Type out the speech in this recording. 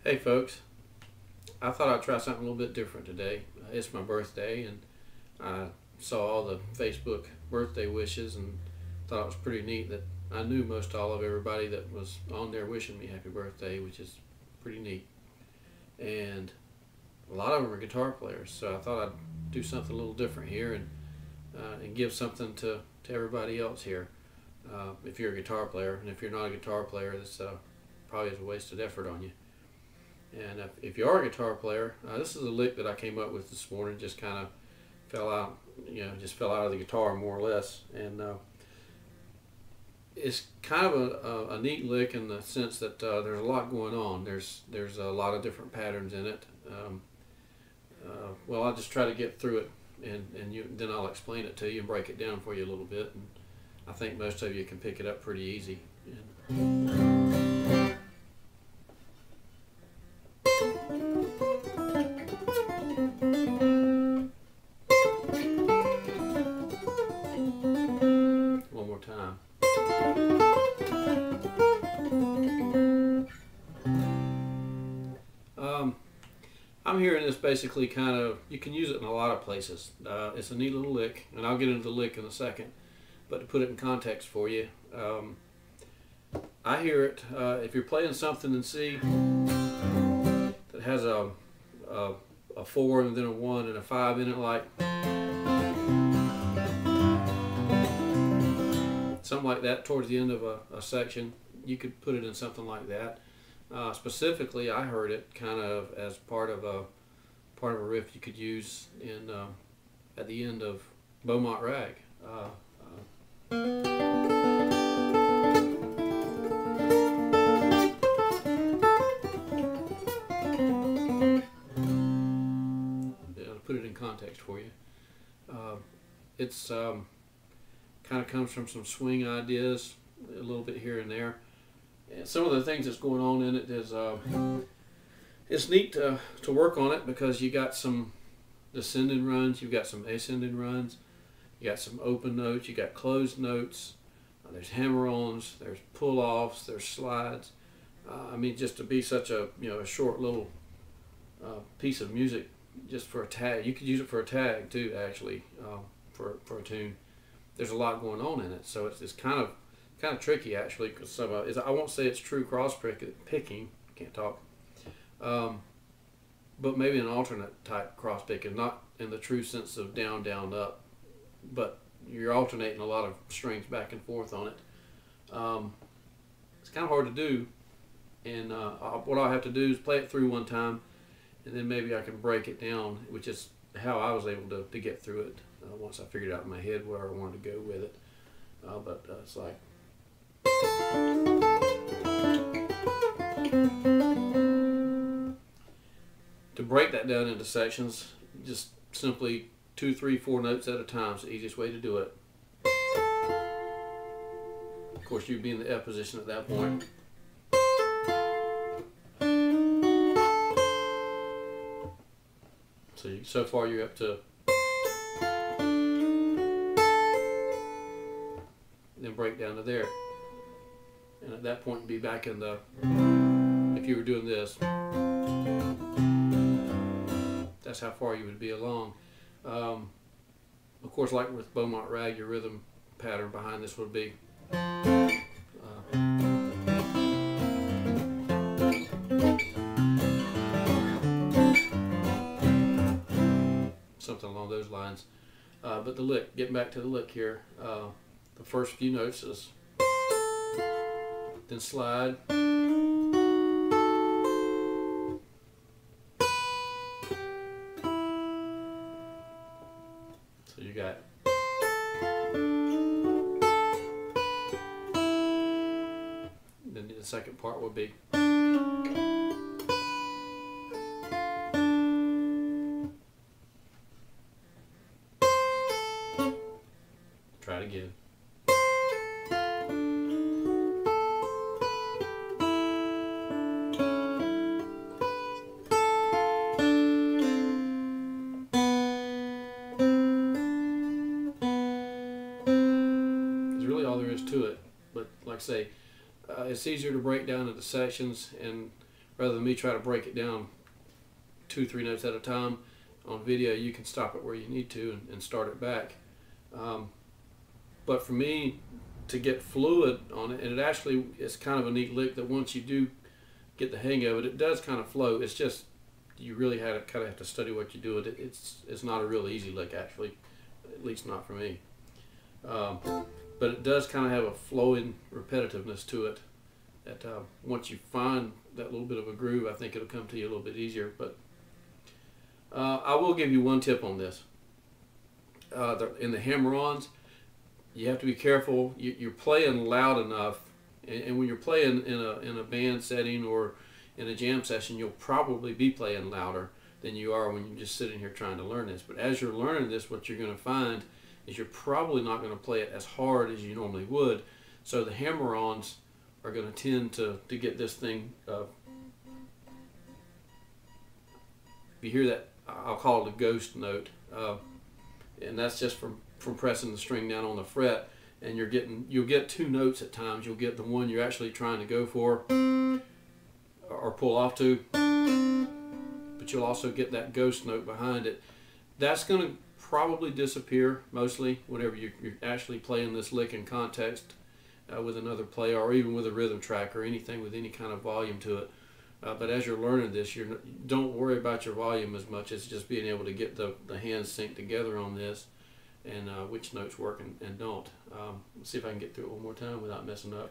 Hey folks, I thought I'd try something a little bit different today. It's my birthday and I saw all the Facebook birthday wishes and thought it was pretty neat that I knew most all of everybody that was on there wishing me happy birthday, which is pretty neat. And a lot of them are guitar players, so I thought I'd do something a little different here and give something to everybody else here. If you're a guitar player, and if you're not a guitar player, this probably is a wasted effort on you. And if you are a guitar player, this is a lick that I came up with this morning. Just kind of fell out, just fell out of the guitar more or less. And it's kind of a neat lick in the sense that there's a lot going on. There's a lot of different patterns in it. Well, I'll just try to get through it, and then I'll explain it to you and break it down for you a little bit. And I think most of you can pick it up pretty easy. One more time. I'm hearing this basically kind of, you can use it in a lot of places. It's a neat little lick, and I'll get into the lick in a second. But to put it in context for you, I hear it if you're playing something in C that has a 4 and then a 1 and a 5 in it, like something like that towards the end of a section. You could put it in something like that. Specifically, I heard it kind of as part of a riff you could use in at the end of Beaumont Rag. To put it in context for you, it's kind of comes from some swing ideas, a little bit here and there. And some of the things that's going on in it is it's neat to work on it because you got some descending runs, you've got some ascending runs, you got some open notes, you got closed notes, there's hammer-ons, there's pull-offs, there's slides. I mean, just to be such a a short little piece of music, just for a tag. You could use it for a tag too, actually, for a tune. There's a lot going on in it, so it's kind of tricky actually, because I won't say it's true cross picking, can't talk, but maybe an alternate type cross picking, not in the true sense of down, down, up, but you're alternating a lot of strings back and forth on it. It's kind of hard to do, and what I'll have to do is play it through one time, and then maybe I can break it down, which is how I was able to get through it once I figured out in my head where I wanted to go with it. But it's like. To break that down into sections, just simply 2, 3, 4 notes at a time is the easiest way to do it. Of course, you'd be in the F position at that point. So far you're up to, then break down to there. And at that point, be back in the, if you were doing this, that's how far you would be along. Of course, like with Beaumont Rag, your rhythm pattern behind this would be something along those lines. But the lick, getting back to the lick here, the first few notes is, then slide, so you got then the second part would be try it again. Really all there is to it, but like I say, it's easier to break down into sections, and rather than me try to break it down 2-3 notes at a time. On video, you can stop it where you need to and start it back. But for me, to get fluid on it, and it's kind of a neat lick that once you do get the hang of it, it does kind of flow. It's just you really kind of have to study what you do with it. It's not a real easy lick, actually, at least not for me. But it does kind of have a flowing repetitiveness to it. That once you find that little bit of a groove, I think it'll come to you a little bit easier. But I will give you one tip on this. In the hammer-ons, you have to be careful. You're playing loud enough, and when you're playing in a band setting or in a jam session, you'll probably be playing louder than you are when you're just sitting here trying to learn this. But as you're learning this, what you're going to find is you're probably not going to play it as hard as you normally would. So the hammer-ons are going to tend to get this thing. You hear that? I'll call it a ghost note, and that's just from pressing the string down on the fret. And you'll get 2 notes at times. You'll get the one you're actually trying to go for or pull off to, but you'll also get that ghost note behind it. That's going to probably disappear mostly whenever you're actually playing this lick in context with another player, or even with a rhythm track or anything with any kind of volume to it. But as you're learning this, don't worry about your volume as much as just being able to get the hands synced together on this, and which notes work and don't. Let's see if I can get through it one more time without messing up.